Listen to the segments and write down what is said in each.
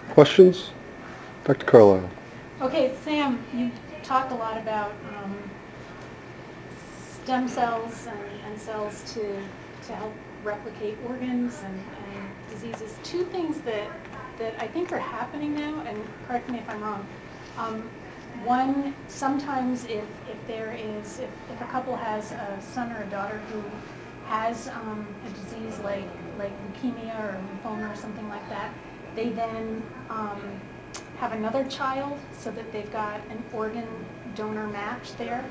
Questions? Dr. Carlisle. Okay, Sam, you talked a lot about stem cells and cells to help replicate organs and diseases. Two things that I think are happening now, and correct me if I'm wrong. One, sometimes if a couple has a son or a daughter who has a disease like leukemia or lymphoma or something like that, they then have another child so that they've got an organ donor match there.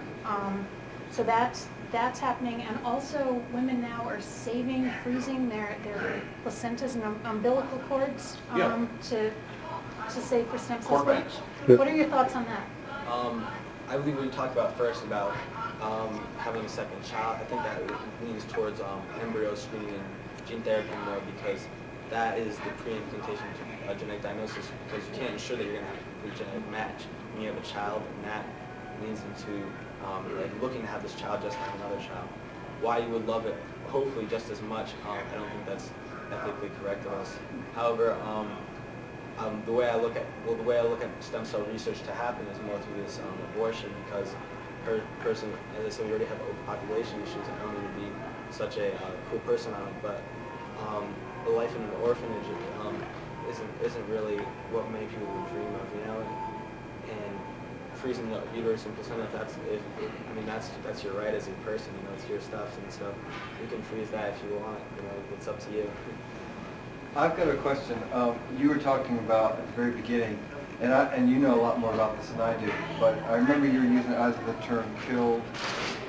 So that's happening, and also women now are freezing their placentas and umbilical cords to save for stem cells. What are your thoughts on that? I believe what you talked about first about having a second child, I think that leans towards embryo screening and gene therapy more, because that is the pre-implantation genetic diagnosis, because you can't ensure that you're going to have a complete genetic match when you have a child, and that leans into like looking to have this child just like another child. Why you would love it, hopefully just as much, I don't think that's ethically correct of us. However, the way I look at stem cell research to happen is more through this abortion, because her person, as I said, we already have overpopulation issues. I don't need to be such a cool person on it, but the life in an orphanage isn't really what many people would dream of, you know. And freezing the uterus and placenta, that's your right as a person, you know, it's your stuff, and so you can freeze that if you want, you know, it's up to you. I've got a question. You were talking about at the very beginning, and you know a lot more about this than I do, but I remember you were using either the term killed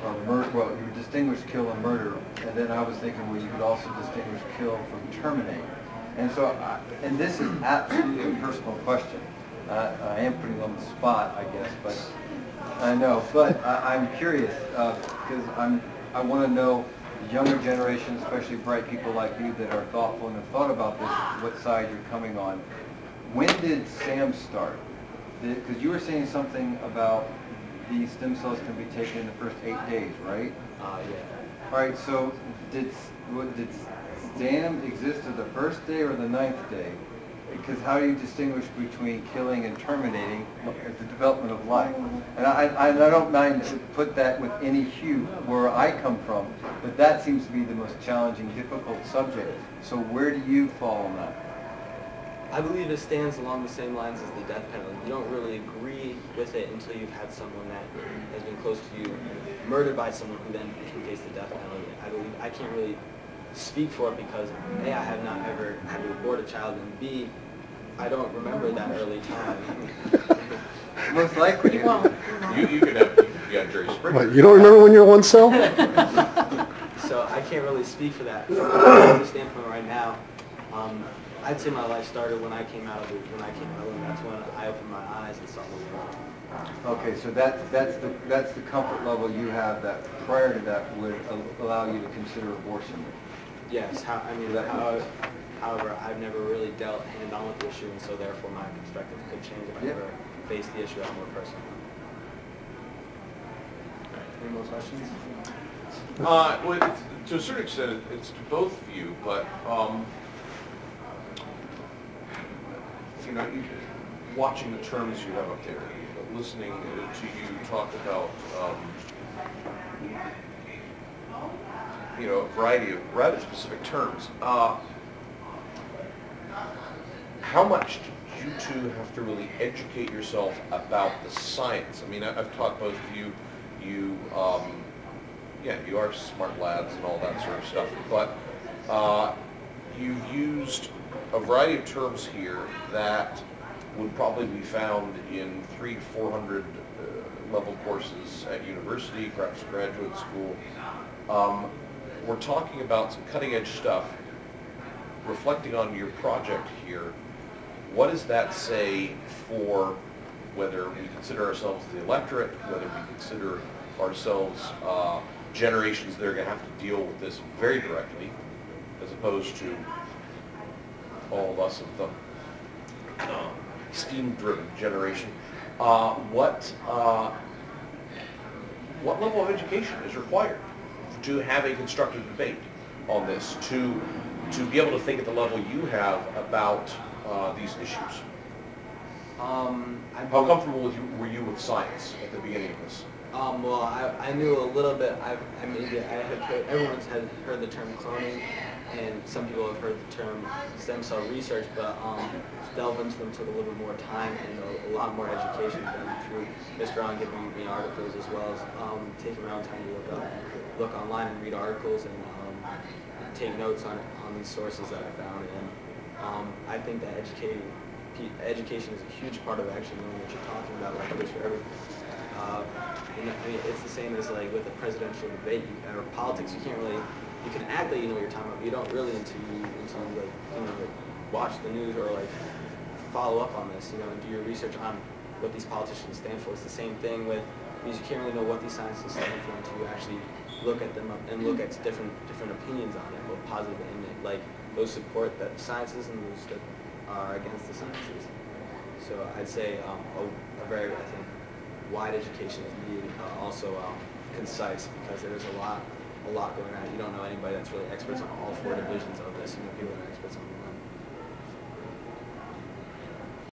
or murder. Well, you would distinguish kill and murder, and then I was thinking, well, you could also distinguish kill from terminate. And so, and this is absolutely a personal question. I am putting you on the spot, I guess, but I know. But I'm curious because I want to know the younger generation, especially bright people like you that are thoughtful and have thought about this, what side you're coming on. When did SAM start? Because you were saying something about the stem cells can be taken in the first 8 days, right? Yeah. All right. So did SAM exist at the first day or the 9th day? Because how do you distinguish between killing and terminating the development of life? And I don't mind to put that with any hue where I come from, but that seems to be the most challenging, difficult subject. So where do you fall on that? I believe it stands along the same lines as the death penalty. You don't really agree with it until you've had someone that has been close to you murdered by someone who then can face the death penalty. I believe I can't really speak for it because A, I have not ever had to abort a child, and B, I don't remember that early time. Most likely. You won't. You could have Jerry Springer. What, you don't remember when you were 1 cell? So I can't really speak for that. From the standpoint right now, I'd say my life started when I came out of it. And that's when I opened my eyes and saw the world. Okay, so that's the comfort level you have that prior to that would allow you to consider abortion. Yes. However, I've never really dealt hand-on with the issue, and so therefore my perspective could change if I ever face the issue out more personally. Any more questions? Well, to a certain extent, it's to both of you, but you know, watching the terms you have up there, listening to you talk about you know, a variety of rather specific terms. How much did you two have to really educate yourself about the science? I mean, I've taught both of you. Yeah, you are smart lads and all that sort of stuff, but you've used a variety of terms here that would probably be found in 300 to 400 level courses at university, perhaps graduate school. We're talking about some cutting-edge stuff. Reflecting on your project here, what does that say for whether we consider ourselves the electorate, whether we consider ourselves generations that are going to have to deal with this very directly, as opposed to all of us of the steam-driven generation? What level of education is required to have a constructive debate on this, to be able to think at the level you have about these issues? How comfortable were you with science at the beginning of this? Well, I knew a little bit. Everyone's had heard the term cloning, and some people have heard the term stem cell research, but to delve into them took a little bit more time and a lot more education done through Mr. On giving me articles, as well as taking my own time to look online and read articles and take notes on these sources that I found. And I think that education is a huge part of actually knowing what you're talking about, like others for everything. It's the same as like with a presidential debate or politics. You can act like you know what you're talking about, but you don't really until like watch the news or like follow up on this, and do your research on what these politicians stand for. It's the same thing with, because you can't really know what these scientists stand for until you actually look at them and look at different opinions on it, both positive and negative, like those support the sciences and those that are against the sciences. So I'd say a very, I think, wide education is needed, also concise, because there's a lot going on. You don't know anybody that's really experts on all four divisions of this. You know people that are experts on one.